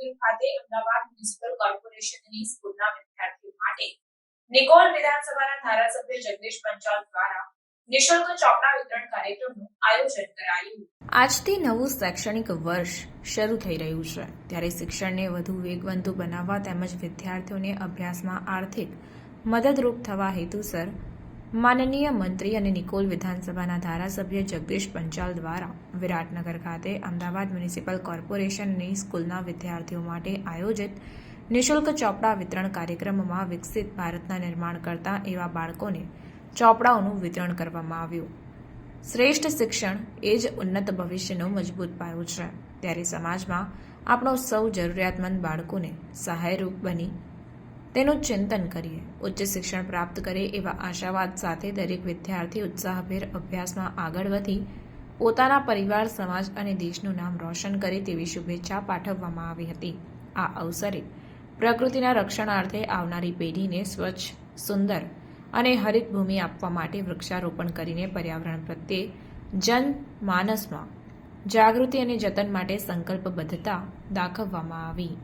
વિદ્યાનગર ખાતે અમદાવાદ મ્યુનિસિપલ કોર્પોરેશનની સ્કૂલના વિદ્યાર્થીઓ માટે નિકોલ વિધાનસભાના ધારાસભ્ય જગદીશ પંચાલ દ્વારા નિઃશુલ્ક ચોપડા વિતરણ કાર્યક્રમનું આયોજન કરાયું। આજથી નવું શૈક્ષણિક વર્ષ શરૂ થઈ રહ્યું છે, ત્યારે શિક્ષણને વધુ વેગવંતુ બનાવવા તેમજ વિદ્યાર્થીઓને અભ્યાસમાં આર્થિક મદદરૂપ થવા હેતુસર માનનીય મંત્રી અને નિકોલ વિધાનસભાના ધારાસભ્ય જગદીશ પંચાલ દ્વારા વિરાટનગર ખાતે અમદાવાદ મ્યુનિસિપલ કોર્પોરેશનની સ્કૂલના વિદ્યાર્થીઓ માટે આયોજિત નિઃશુલ્ક ચોપડા વિતરણ કાર્યક્રમમાં વિકસિત ભારતના નિર્માણ કરતા એવા બાળકોને ચોપડાઓનું વિતરણ કરવામાં આવ્યું। શ્રેષ્ઠ શિક્ષણ એ જ ઉન્નત ભવિષ્યનો મજબૂત પાયો છે, ત્યારે સમાજમાં આપણો સૌ જરૂરિયાતમંદ બાળકોને સહાયરૂપ બની તેનું ચિંતન કરીએ, ઉચ્ચ શિક્ષણ પ્રાપ્ત કરે એવા આશાવાદ સાથે દરેક વિદ્યાર્થી ઉત્સાહભેર અભ્યાસમાં આગળ વધી પોતાના પરિવાર, સમાજ અને દેશનું નામ રોશન કરે તેવી શુભેચ્છા પાઠવવામાં આવી હતી। આ અવસરે પ્રકૃતિના રક્ષણાર્થે આવનારી પેઢીને સ્વચ્છ, સુંદર અને હરિત ભૂમિ આપવા માટે વૃક્ષારોપણ કરીને પર્યાવરણ પ્રત્યે જનમાનસમાં જાગૃતિ અને જતન માટે સંકલ્પબદ્ધતા દાખવવામાં આવી।